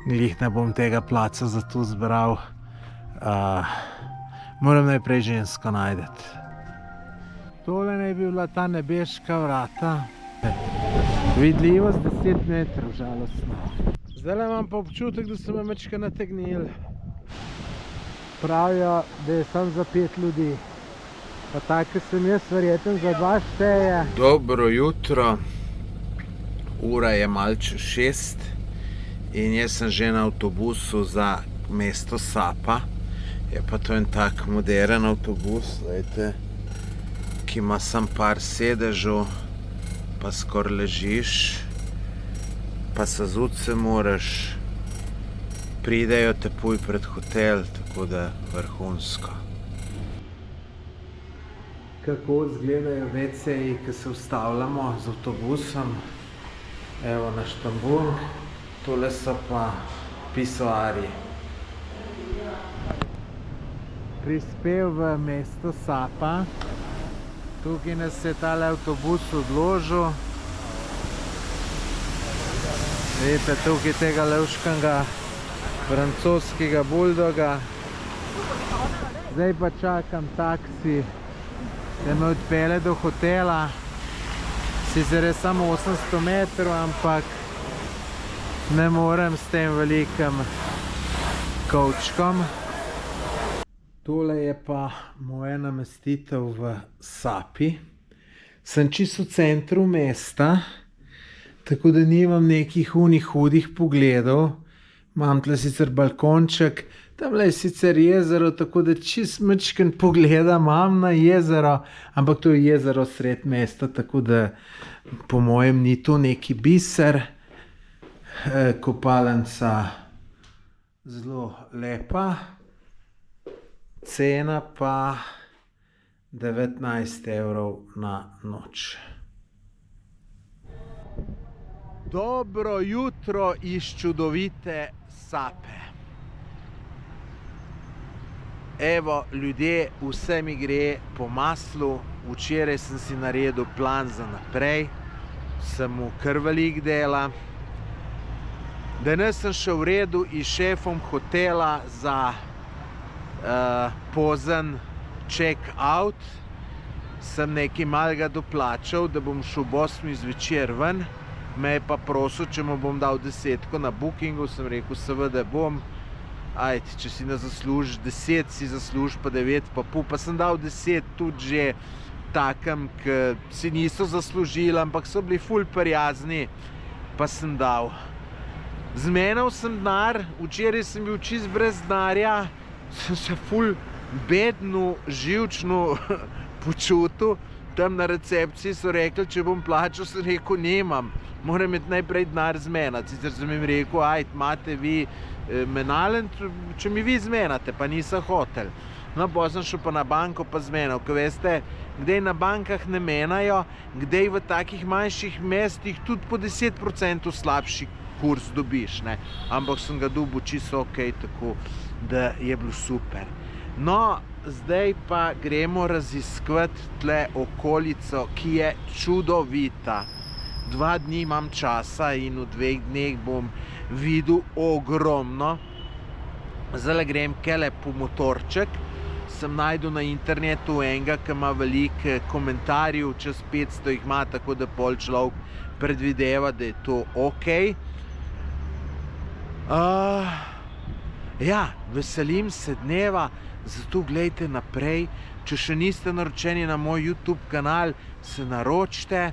glih ne bom tega placa za to zbral. Moram najprej žensko najdeti. Tole naj bi bila ta nebeška vrata. Vidljivost 10 metrov, žalostno. Zdaj imam pa občutek, da so me mečka nategnili. Pravijo, da je sam za 5 ljudi. Pa tako sem jaz verjeten za 2 šteje. Dobro jutro. Ura je malce 6 in jaz sem že na avtobusu za mesto Sapa. Je pa to en tak moderen avtobus, gledajte, ki ima sam par sedežev, pa skoraj ležiš, pa sezut se moraš. Pridejo te puj pred hotel, tako da vrhunsko. Kako izgledajo WC-ji, ki se ustavljamo z avtobusom. Evo na štambul, tole so pa pisoarji. Prispel v mesto Sapa. Tukaj nas je tale avtobus odložil. Vidite, tukaj tega levškega francoskega buldoga. Zdaj pa čakam taksi, da me odpelje do hotela. Sicer je samo 800 metrov, ampak ne morem s tem velikim kovčkom. Tole je pa moja namestitev v Sapi. Sem čisto v centru mesta, tako da nimam nekih hudih pogledov. Imam tle sicer balkonček, tamle je sicer jezero, tako da čist mečken pogleda imam na jezero, ampak to je jezero sred mesta, tako da po mojem ni to neki biser. Kopalnica zelo lepa. Cena pa 19 evrov na noč. Dobro jutro iz čudovite Sape. Evo, ljudje, vse mi gre po maslu. Včeraj sem si naredil plan za naprej. Sem mu kar veliko dela. Danes sem šel v redu iz šefom hotela za pozen check-out. Sem nekaj malega doplačal, da bom šel ob 8 zvečer ven. Me je pa prosil, če mu bom dal 10 na bookingu. Sem rekel, seveda bom. Ajde, če si ne zaslužiš 10, si zaslužiš pa 9 pa pol. Pa sem dal 10 tudi že takem, ki si niso zaslužili, ampak so bili ful prijazni, pa sem dal. Zmenil sem denar, včeraj sem bil čist brez denarja, sem se ful bedno, živčno počutil. Tam na recepciji so rekli, če bom plačal, sem rekel, nemam. Moram imeti najprej denar zmenati. Sicer sem jim rekel, ajde, imate vi menalen, če mi vi zmenate, pa nisem hotel. No, pa sem šel pa na banko pa zmenil, ker veste, kdaj na bankah ne menajo, kdaj v takih manjših mestih tudi po 10% slabši kurs dobiš, ne. Ampak sem ga dobil čisto okej, tako da je bilo super. No, zdaj pa gremo raziskovati tle okolico, ki je čudovita. 2 dni imam časa in v 2 dneh bom videl ogromno. Zdaj grem kele po motorček. Sem najdel na internetu enega, ki ima veliko komentarjev, čez 500 jih ima, tako da pol človek predvideva, da je to okej. Ja, veselim se dneva, zato gledajte naprej. Če še niste naročeni na moj YouTube kanal, se naročite.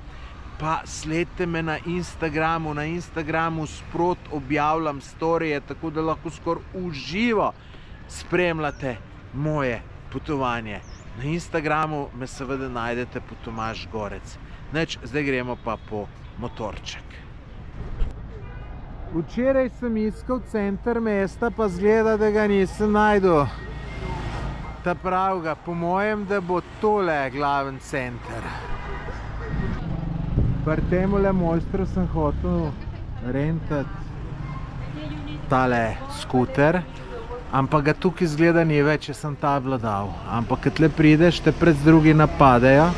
Pa sledite me na Instagramu. Na Instagramu sprot objavljam storije, tako da lahko skoraj v živo spremljate moje potovanje. Na Instagramu me seveda najdete po Tomaž Gorec. Nič, zdaj gremo pa po motorček. Včeraj sem iskal center mesta, pa zgleda, da ga nisem najdel. Ta pravga, po mojem, da bo tole glaven center. Pri temule mojstru sem hotel rentati tale skuter, ampak ga tukaj zgleda ni več, če sem tablo dal. Ampak, kad tle prideš, te pred drugi napadejo.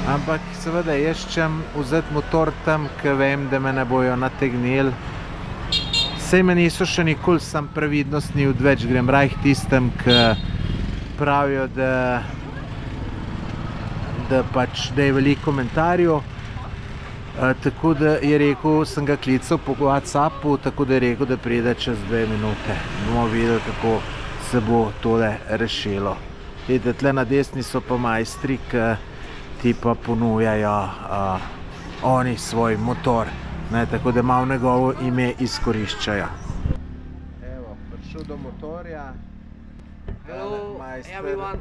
Ampak, seveda, jaz čem vzeti motor tam, ker vem, da me ne bojo nategnili. Sej me niso še nikoli, sam previdnost ni odveč, grem raj k tistem, ki pravijo, da je veliko komentarjev. Tako da je rekel, sem ga klical po WhatsAppu, tako da je rekel, da pride čez 2 minute. Bomo videli, kako se bo tole rešilo. Vidite, tle na desni so pa majstri, ki ti pa ponujajo oni svoj motor. Tako da malo njegovo ime izkoriščajo. Evo, prišel do motorja. Hello, everyone.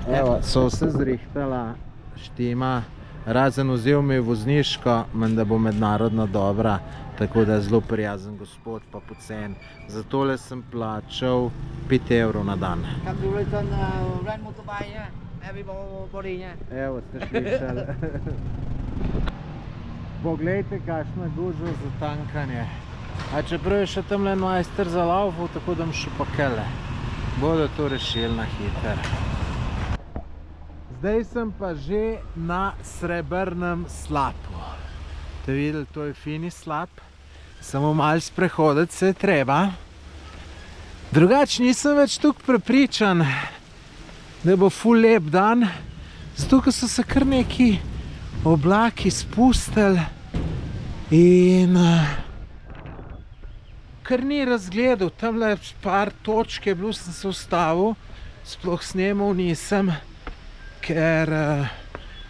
Evo, so vse zrihtala, štima. Razen vzel mi vozniško, menda bo mednarodno dobra, tako da je zelo prijazen gospod, pa pocen. Za tole sem plačal 5 evrov na dan. Come to return rent motorbike nha, everybody nha. Evo, ste slišali. Poglejte, kakšna gužva za tankanje. A čeprav je še tamle majster zalaufal, tako da še pa kele. Bodo to rešili na hiter. Zdaj sem pa že na srebrnem slapu. Te videli, to je fini slap. Samo malo sprehoditi se je treba. Drugač nisem več tukaj prepričan, da bo ful lep dan. Zato, ker so se kar neki oblaki spustili in kar ni razgledal. Tamle par točk je bilo, sem se ustavil, sploh snemal nisem, ker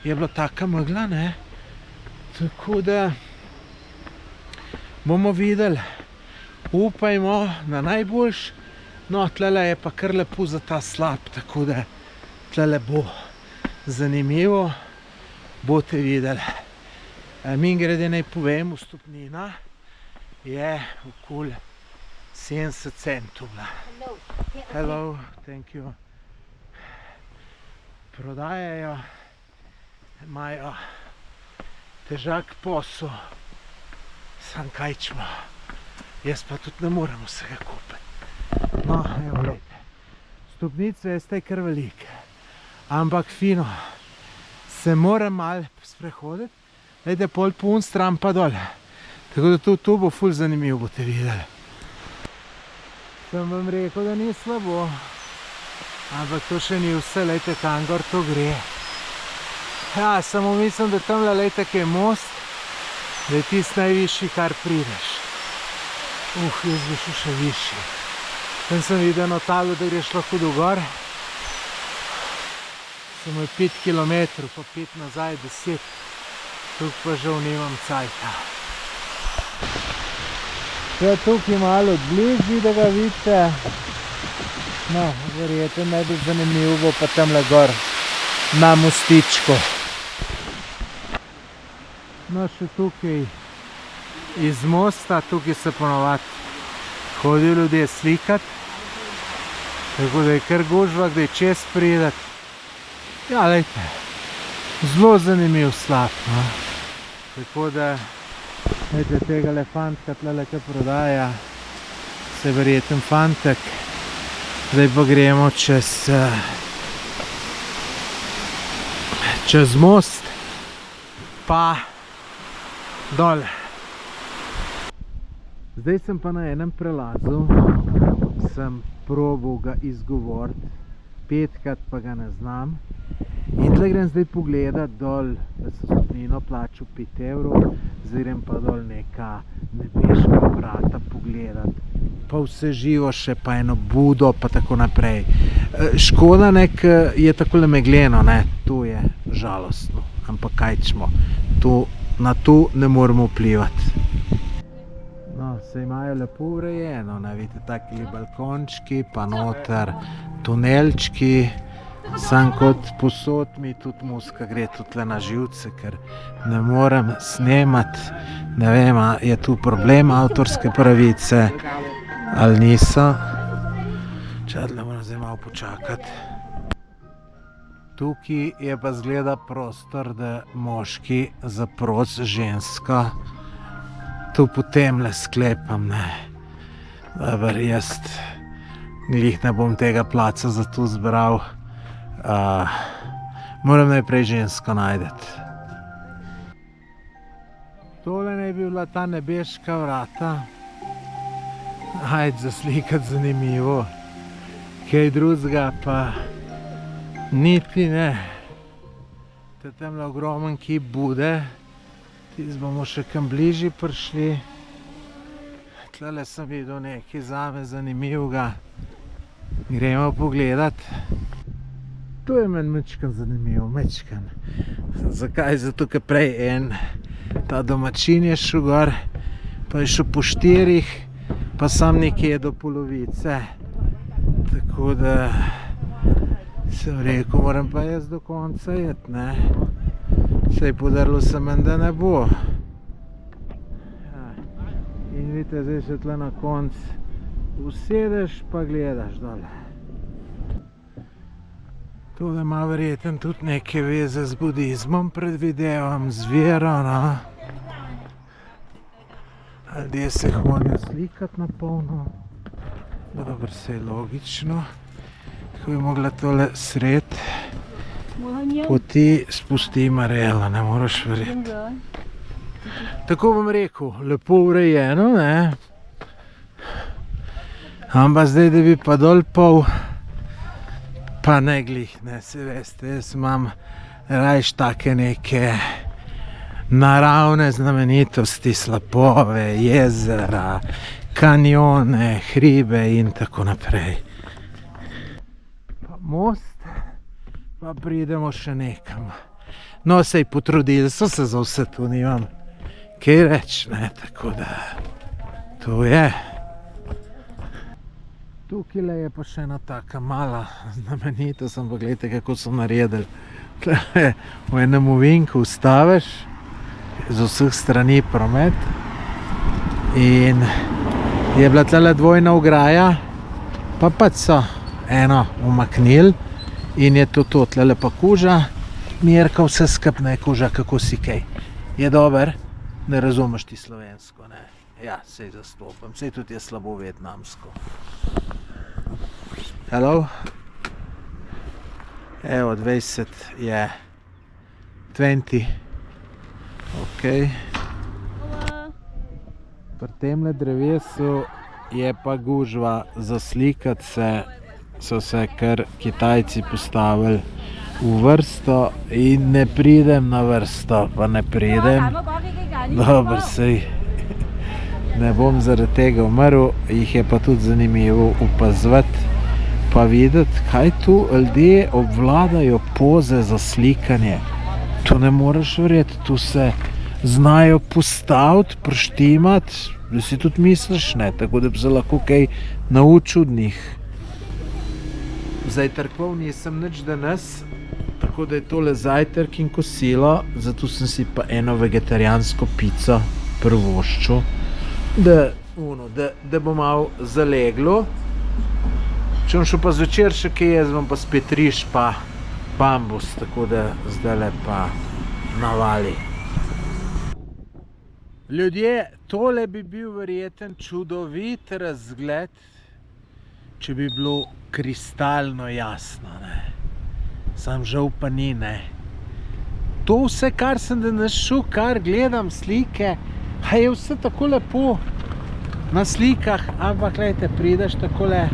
je bila taka megla, ne. Tako da bomo videli, upajmo na najboljš. No, tlele je pa kar lepo za ta slap, tako da tlele bo zanimivo, boste videli. Mimogrede naj povem, vstopnina je okoli 70 centov bila. Hello, thank you. Prodajajo, imajo težak posel, sam kajčmo. Jaz pa tudi ne morem vsega kupiti. No, evo, gledajte. Stopnice je zdaj kar velike, ampak fino. Se moram malo sprehoditi, gledajte, pol pun stran pa dol. Tako da to bo ful zanimivo, boste videli. Sem vam rekel, da ni slabo, ampak to še ni vse, gledajte, tam gor to gre. Ja, samo mislim, da tamle, gledajte, kje je most, da je tisti najvišji, kar prideš. Jaz bi šel še višji. Tam sem videl na tablo, da greš lahko do gor. Samo je 5 kilometrov, pa 5 nazaj, 10. Tukaj pa žal nimam cajta. Tukaj malo odbližji, da ga vidite. No, verjetno najbolj zanimivo bo pa tamle gor na mostičku. No, še tukaj iz mosta, tukaj se ponovadi hodijo ljudje slikati. Tako da je kar gužva, da je čez prideti. Ja, lejte, zelo zanimiv slap, no. Tako da, lejte, tega fantka tlele, ki prodaja, se verjeten fantek. Zdaj pa gremo čez most, pa dol. Zdaj sem pa na enem prelazu, sem probal ga izgovoriti, 5krat pa ga ne znam. In tle grem zdaj pogledat dol, da so stopnino plačal 5 evrov, zdaj grem pa dol neka nebeška vrata pogledat, pa vse živo še, pa eno budo, pa tako naprej. Škoda, ne, ker je takole megleno, ne, to je žalostno, ampak kaj čemo, na to ne moremo vplivati. No, se imajo lepo urejeno, ne, vidite, takili balkončki, pa noter tunelčki. Sam kot posod mi tudi muska gre tudi na živce, ker ne morem snemati. Ne vem, je tu problem avtorske pravice ali niso. Čadle moram zdaj malo počakati. Tukaj je pa zgleda prostor, da moški zapros žensko. Tu potem le sklepam, ne. Dobar, jaz glih ne bom tega placa za to zbral. Moram najprej žensko najdeti. Tole naj bi bila ta nebeška vrata. Ajde, zaslikati zanimivo. Kaj drugega pa niti ne. Tamle ogromen kip Bude. Tisti bomo še kam bližje prišli. Tlele sem videl nekaj zame zanimivega. Gremo pogledat. To je meni mečkan zanimivo, mečkan. Zakaj? Zato, ker prej ta domačin je šel gor, pa je šel po 4, pa sam nekje do polovice. Tako da sem rekel, moram pa jaz do konca jet, ne. Sej podarilo se meni, da ne bo. Ja. In vidite, zdaj se tle na koncu usedeš pa gledaš dole. Tole ima verjetno tudi neke veze z budizmom, predvidevam, z vero, no. Ljudje se hodijo slikati na polno. Dobro, se je logično. Tako bi mogla tole sred poti spusti Marela, ne moraš verjeti. Tako bom rekel, lepo urejeno, ne. Ampak zdaj, da bi pa dol pol, pa ne glih, ne, se veste, jaz imam rajš take neke naravne znamenitosti, slapove, jezera, kanjone, hribe in tako naprej. Pa most, pa pridemo še nekam. No, sej potrudili so se za vse, tu nimam kaj reči, ne, tako da to je. Tukaj je pa še ena taka mala znamenitost, ampak gledajte, kako so naredili. Tukaj v enem ovinku ustaviš, z vseh strani promet in je bila tale dvojna ograja, pa pač so eno umaknili in je to, tlele pa kuža, Mirka vse skup, ne, kuža, kako si kaj. Je dober, ne razumeš ti slovensko, ne. Ja, sej zastopam, sej tudi je slabo vietnamsko. Hello? Evo, 20 je 20. Ok. Pri temle drevesu je pa gužva za slikati se, so se kar Kitajci postavili v vrsto in ne pridem na vrsto, pa ne pridem. Dobro, sej ne bom zaradi tega umrl, jih je pa tudi zanimivo opazovati, pa videti, kaj tu ljudje obvladajo poze za slikanje. To ne moreš verjeti, tu se znajo postaviti, preštimati, da si tudi misliš, ne, tako da bi se lahko kaj naučil od njih. Zajtrkval nisem nič danes, tako da je tole zajtrk in kosilo, zato sem si pa eno vegetarijansko pico privoščil, da bo malo zaleglo. Če bom šel pa zvečer še kaj jaz, bom pa spet riž pa bambus, tako da zdajle pa navali. Ljudje, tole bi bil verjeten čudovit razgled, če bi bilo kristalno jasno, ne. Sam žal pa ni, ne. To vse, kar sem danes šel, kar gledam slike, je vse tako lepo na slikah, ampak gledajte, prideš takole,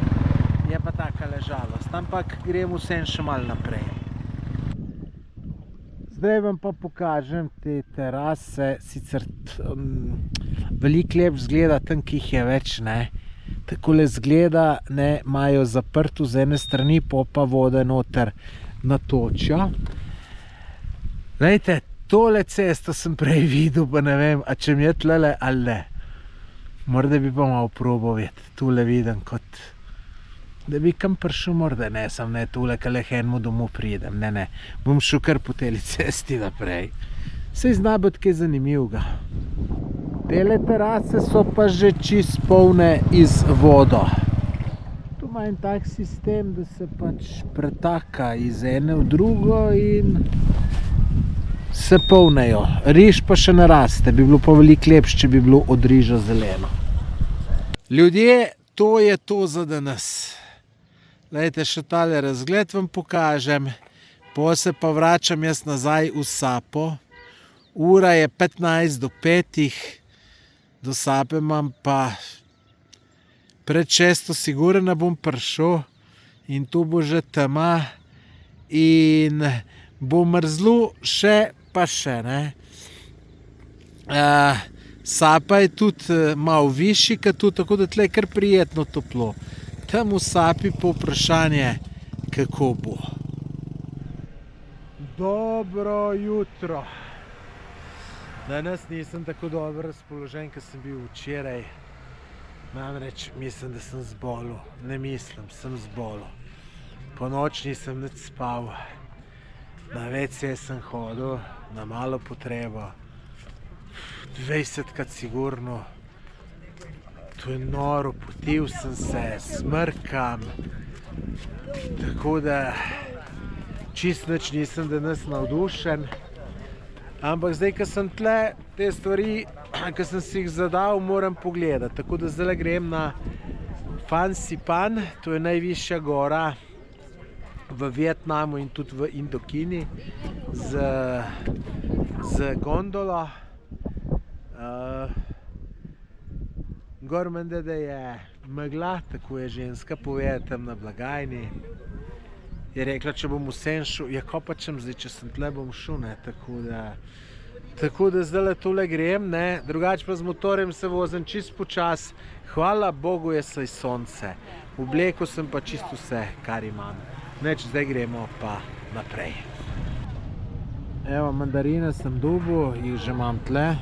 je pa takale žalost, ampak grem vsem še malo naprej. Zdaj vam pa pokažem te terase, sicer veliko lep zgleda, tam ki jih je več, ne. Takole zgleda, ne, imajo zaprto z ene strani, pa vode noter natoča. Glejte, tole cesto sem prej videl, pa ne vem, a če mi je tlele ali ne. Morda bi pa malo probal videti, tule vidim kot, da bi kam prišel, morda ne, sem ne tule, ka leh enemu domu pridem, ne, bom šel kar po teli cesti naprej. Sej zna biti kaj zanimivega. Tele terase so pa že čist polne iz vodo. Tu ima en tak sistem, da se pač pretaka iz ene v drugo in se polnejo. Riž pa še naraste, bi bilo pa veliko lepše, če bi bilo od riža zeleno. Ljudje, to je to za danes. Glejte, še tale razgled vam pokažem, po se pa vračam jaz nazaj v Sapo. Ura je 15 do 5. Do Sape imam pa pred 6. sigurno ne bom prišel in tu bo že tema in bo mrzlo še pa še, ne. Sapa je tudi malo višji, kot tu, tako da tle je kar prijetno toplo. Tam v Sapi pa vprašanje, kako bo. Dobro jutro. Danes nisem tako dobro razpoložen, kot sem bil včeraj. Namreč mislim, da sem zbolel. Ne mislim, sem zbolel. Po noč nisem nič spal. Na WC sem hodil, na malo potrebo. 20krat sigurno. To je noro, potil sem se, smrkam. Tako da čist nič nisem danes navdušen. Ampak zdaj, ko sem tle, te stvari, ko sem si jih zadal, moram pogledati. Tako da zdaj grem na Phan Xipan, to je najvišja gora v Vietnamu in tudi v Indokini z gondolo. Gor menda, da je megla, tako je ženska povedala tam na blagajni. Je rekla, če bom vsem šel, ja ko pa čem zdaj, če sem tle, bom šel, ne, tako da zdaj tole grem, ne, drugače pa z motorjem se vozim čist počas, hvala Bogu je saj sonce, oblekel sem pa čisto vse, kar imam, neč zdaj gremo pa naprej. Evo, mandarine sem dobil, jih že imam tle,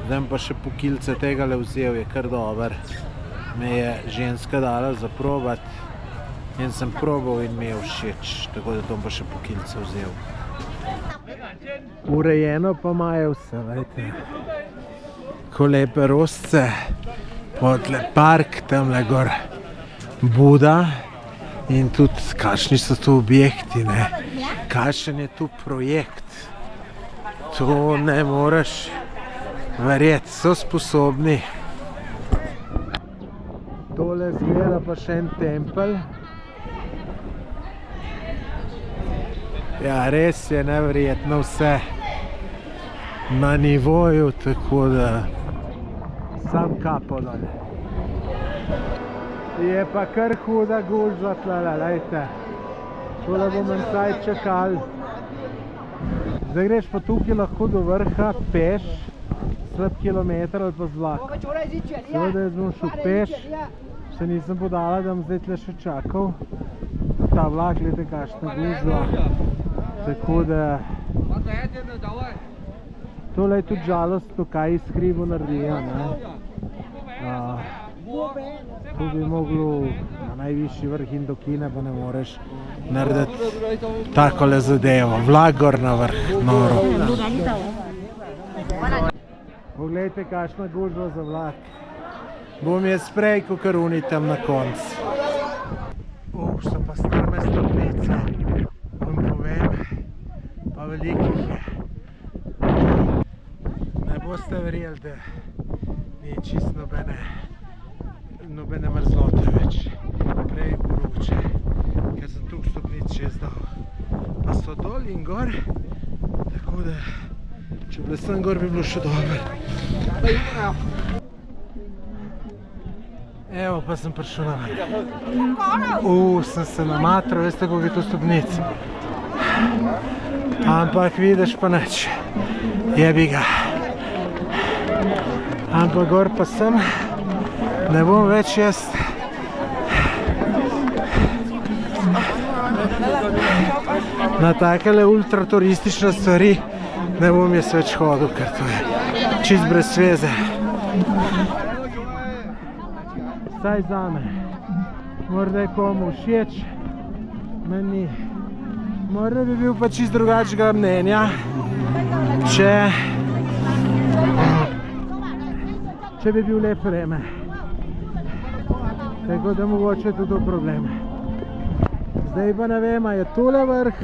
zdaj pa še po kilce tega le vzel, je kar dober, me je ženska dala za probat. In sem probal in mi je všeč, tako da tom pa še po kilce vzel. Urejeno pa imajo vse, vejte. Ko lepe rožce, potle park, tamle gor Buda in tudi kakšni so tu objekti, ne. Kakšen je tu projekt. To ne moreš verjeti, so sposobni. Tole zgleda pa še en tempelj. Ja, res je neverjetno vse na nivoju, tako da sam kapo dol. Je pa kar huda gužva tlele, lejte. Tole bomo vsaj čakali. Zdaj greš pa tukaj lahko do vrha peš, slab kilometer ali pa z vlakom. Seveda jaz bom šel peš, se nisem podala, da bom zdaj tle še čakal. Ta vlak, gledajte kakšna gužva. Tako da tole je tudi žalostno, kaj iz hribu naredijo, ne. Tu bi moglo na najvišji vrh Indokine, pa ne moreš narediti takole zadevo. Vlak gor na vrh, noro. Poglejte, kakšna gužva za vlak. Bom jaz prej, kakor oni tam na koncu. So pa strme stopnice, vam povem, pa velikih je. Ne boste verjeli, da ni čist nobene mrzlote več. Prej vroče, ker sem tukaj stopnic še zdal. Pa so dol in gor, tako da če bi sem gor, bi bilo še dobro. Evo, pa sem prišel na vrh. Sem se namatral, veste, koliko je to stopnic. Ampak vidiš pa nič. Jebi ga. Ampak gor pa sem. Ne bom več jaz. Na takele ultraturistične stvari ne bom jaz več hodil, ker to je čist brez veze. Saj zame. Morda je komu všeč, meni. Morda bi bil pa čist drugačnega mnenja, če bi bil lep vreme. Tako da mogoče je tudi problem. Zdaj pa ne vem, a je tole vrh,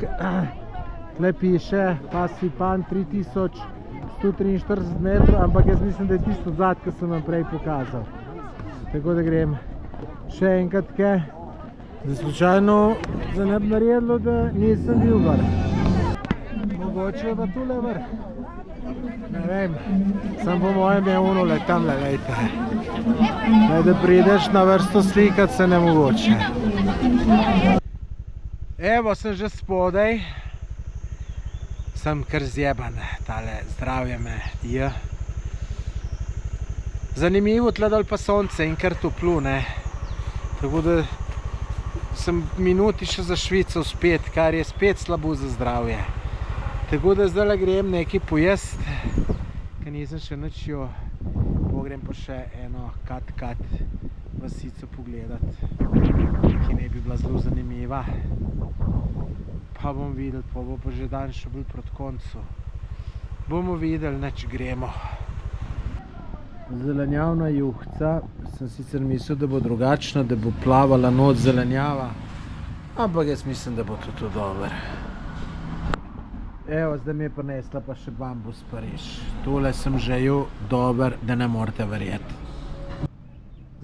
tle piše Phan Xipan 3143 metrov, ampak jaz mislim, da je tisto zad, ki sem vam prej pokazal. Tako da grem še enkrat kaj, da slučajno se ne bi naredilo, da nisem bil gor. Mogoče je pa tole vrh. Ne vem, sem po mojem je ono le tamle, lejte. Da prideš na vrsto slikat se nemogoče. Evo, sem že spodaj. Sem kar zjeban, tale zdravje me je. Zanimivo, tle dol pa sonce in kar toplo, ne. Tako da sem minuti še zašvical spet, kar je spet slabo za zdravje. Tako da zdaj grem nekaj pojest, ker nisem še nič jo. Pogrem pa še eno kat vasico pogledat, ki ne bi bila zelo zanimiva. Pa bom videl, pa bo pa že dan še bolj proti koncu. Bomo videli, neč gremo. Zelenjavna juhca, sem sicer mislil, da bo drugačna, da bo plavala not zelenjava, ampak jaz mislim, da bo tudi dober. Evo, zdaj mi je prinesla pa še bambus Pariž. Tole sem že jo dober, da ne morete verjeti.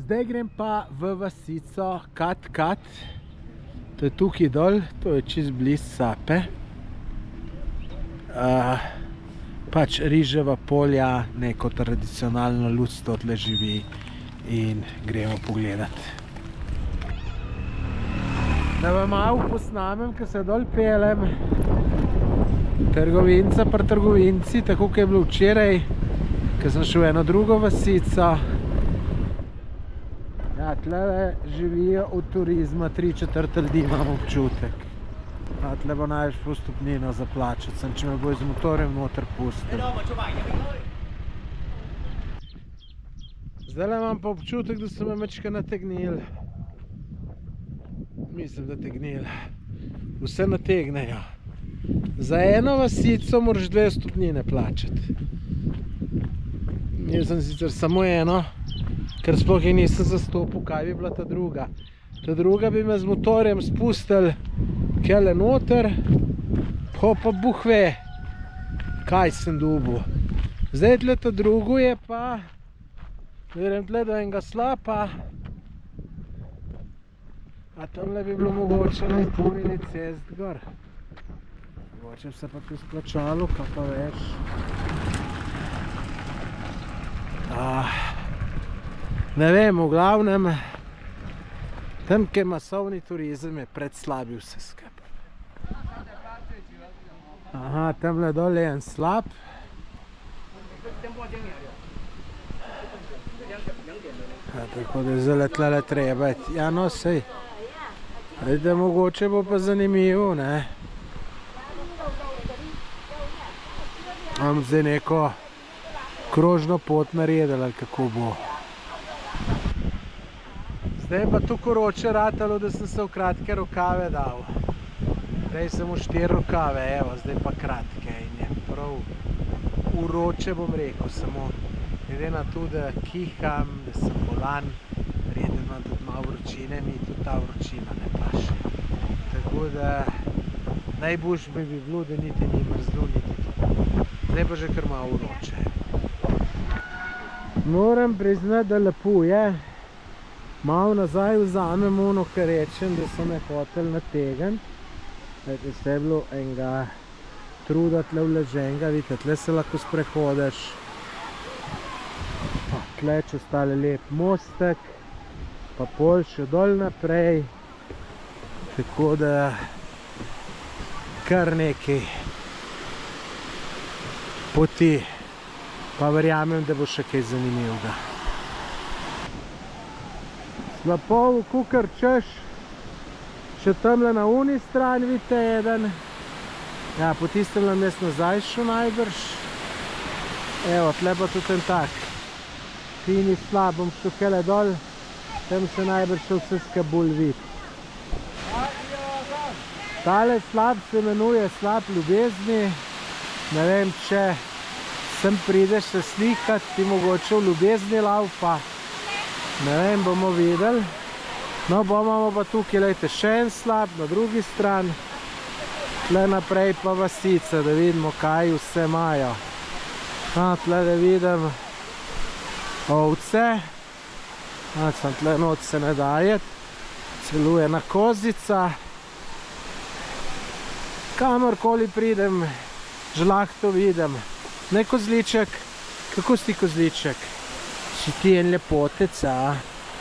Zdaj grem pa v vasico Kat. To je tukaj dol, to je čist blizu Sape. Pač riževa polja, neko tradicionalno ljudstvo tle živi in gremo pogledat. Da vam malo posnamem, ko se dol pelem. Trgovinca pri trgovinci, tako kot je bilo včeraj, ko sem šel v eno drugo vasico. Ja, tle živijo od turizma 3/4 ljudi, imam občutek. Tle bo največ po stopnino zaplačati, sem če me bo z motorjem noter pustil. Zdaj imam pa občutek, da so me mečka nategnili. Mislim, da tegnili. Vse nategnejo. Za eno vasico moraš 2 stopnine plačati. Jaz sem sicer samo eno, ker sploh je nisem zastopil, kaj bi bila ta druga. Ta druga bi me z motorjem spustili kele noter, pa buh ve, kaj sem dobil. Zdaj tle ta drugo je pa, grem tle do enega slapa, a tamle bi bilo mogoče ne punili cest gor. Mogoče bi se pa tu splačalo, kaj pa veš. Ne vem, v glavnem, tam, kjer masovni turizem je predslabil vse skupaj. Aha, tamle dol je en slab. Tako da zdaj tlele treba. Ja, no, sej. Ajde, mogoče bo pa zanimivo, ne. Imam zdaj neko krožno pot naredili, ali kako bo. Zdaj pa to koroče ratalo, da sem se v kratke rokave dal. Prej sem v 4 rokave, evo, zdaj pa kratke in je prav uroče, bom rekel, samo glede na to, da kiham, da sem bolan, verjetno imam tudi malo vročine, mi tudi ta vročina ne paše. Tako da najboljš bi bilo, da niti ni mrzlo, niti to. Zdaj pa že kar malo uroče. Moram priznati, da lepo je. Malo nazaj vzamem ono, kar rečem, da so me hoteli nategniti. Vse je bilo enega truda tle vleženega, vidite, tle se lahko sprehodiš. Tle čez tale lep mostek, pa pol še dol naprej. Tako da kar nekaj poti, pa verjamem, da bo še kaj zanimivega. Slapov, kukar češ, še tamle na uni strani vidite eden. Ja, po tistem nam jaz nazaj šel najbrž. Evo, tle pa tudi en tak. Fini slab, bom šel kele dol, tam se najbrž še vse skabul vid. Tale slab se imenuje slab ljubezni. Ne vem, če sem prideš se slikat, ti mogoče v ljubezni laupa. Ne vem, bomo videli. No, bomo pa tukaj, lejte, še en slab na drugi stran. Tle naprej pa vasice, da vidimo, kaj vse imajo. Tle da vidim ovce. Sem tle noč se ne daje. Celo ena kozica. Kamorkoli pridem, žlahto vidim. Ne, kozliček, kako si ti, kozliček? Si ti en lepotec, a?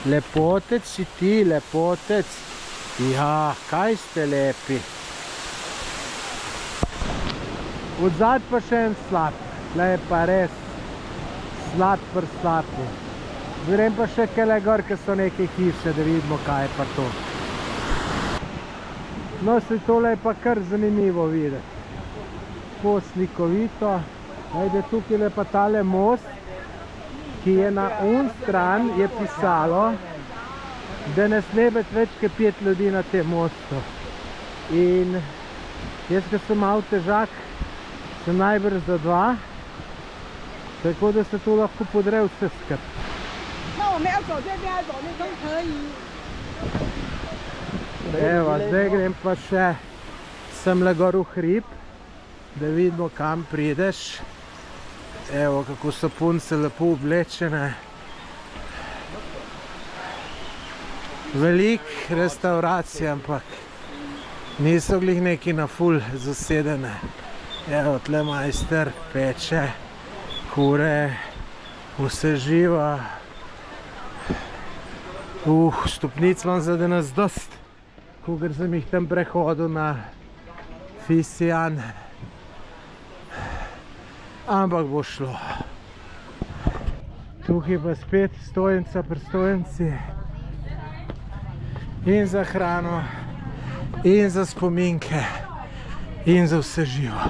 Lepotec si ti, lepotec. Ja, kaj ste lepi. Odzad pa še en slap. Tle je pa res slap pri slapu. Grem pa še kele gor, ker so neke hiše, da vidimo, kaj je pa to. No, se tole je pa kar zanimivo videti. Po slikovito. Ajde, tukaj je pa tale most, ki je na stran je pisalo, da ne sme biti več kot 5 ljudi na tem mostu. In jaz, ko sem malo težak, sem najbrž za 2, tako da se tu lahko podre vse skrb. Evo, zdaj grem pa še semle gor v hrib, da vidimo, kam prideš. Evo, kako so punce lepo oblečene. Velik restauracij, ampak niso glih neki na ful zasedene. Evo, tle majster peče, kure, vse živa. Stopnic imam za danes dost, kogar sem jih tam prehodil na Fisijan. Ampak bo šlo. Tukaj pa spet stojnica pri stojnici. In za hrano, in za spominke, in za vse živo.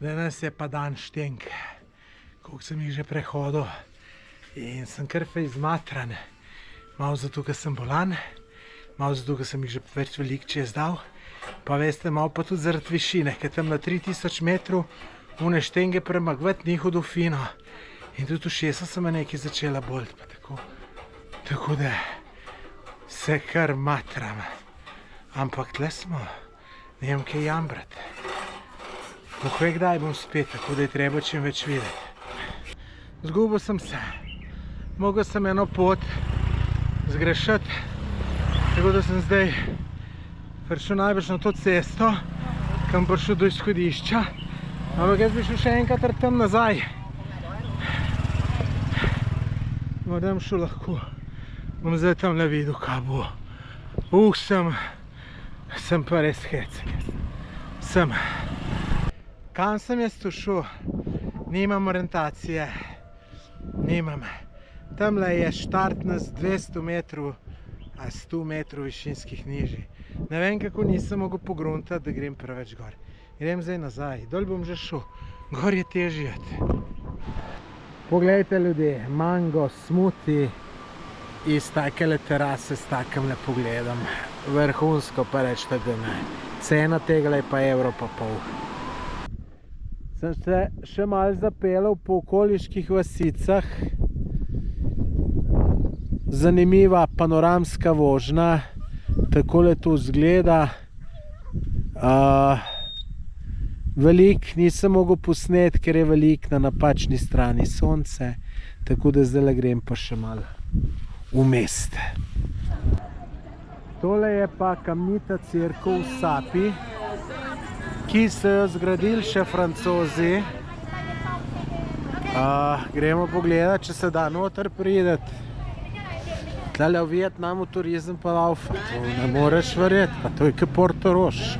Danes je pa dan štenke, koliko sem jih že prehodil. In sem kar fej zmatran. Malo zato, ker sem bolan, malo zato, ker sem jih že več veliko čez dal. Pa veste, malo pa tudi zaradi višine, ker tam na 3000 metrov une štenge premagovati ni hudo fino. In tudi ušesa so me nekaj začela boliti, pa tako. Tako da se kar matram. Ampak tle smo, ne vem kaj jambrati. Bog ve kdaj bom spet, tako da je treba čim več videti. Zgubil sem se. Mogel sem eno pot zgrešiti, tako da sem zdaj prišel najbrž na to cesto, kam prišel do izhodišča. Ampak jaz bi šel še enkrat tam nazaj. Morda bom šel lahko. Bom zdaj tam le videl, kaj bo. Sem pa res hecen. Sem. Kam sem jaz tu šel? Nimam orientacije. Nimam. Tamle je štart nas 200 metrov, a 100 metrov višinskih nižij. Ne vem, kako nisem mogel pogruntati, da grem preveč gor. Grem zdaj nazaj, dol bom že šel, gor je težje. Poglejte ljudje, mango, smuti iz takele terase s takim pogledom. Vrhunsko pa rečete, da ne. Cena tega je pa evro pa pol. Sem se še malo zapeljal po okoliških vasicah. Zanimiva panoramska vožnja, takole to izgleda. Veliko nisem mogel posneti, ker je veliko na napačni strani sonce, tako da zdaj grem pa še malo v mest. Tole je pa kamnita cerkev v Sapi, ki so jo zgradili še Francozi. Gremo pogledati, če se da noter prideti. Tlele v Vietnamu turizem pa laufa, to ne moreš verjeti, pa to je kot Portorož.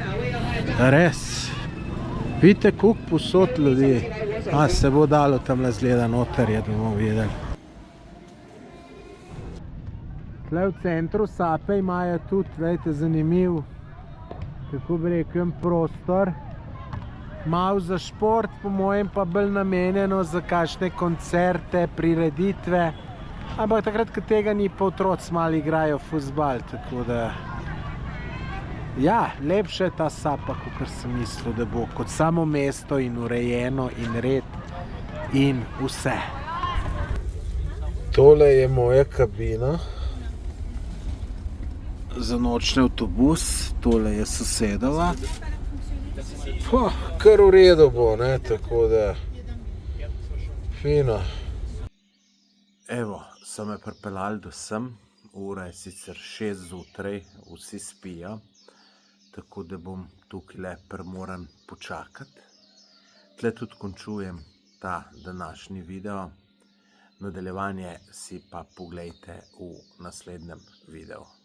Res. Vidite, koliko posod ljudi. Se bo dalo tamle zgleda noter, je, da bomo videli. Tle v centru Sape imajo tudi, vejte, zanimiv, kako bi rekel, en prostor. Malo za šport, po mojem pa bolj namenjeno za kakšne koncerte, prireditve. Ampak takrat, ko tega ni, pa otroci malo igrajo fuzbal, tako da... Ja, lepše je ta Sapa, kakor sem mislil, da bo, kot samo mesto in urejeno in red in vse. Tole je moja kabina za nočni avtobus, tole je sosedova. Kar v redu bo, ne, tako da fino. Evo, so me pripeljali do sem, ura je sicer 6 zjutraj, vsi spijo. Tako da bom tukaj primoran počakati. tle tudi končujem ta današnji video. Nadaljevanje si pa poglejte v naslednjem videu.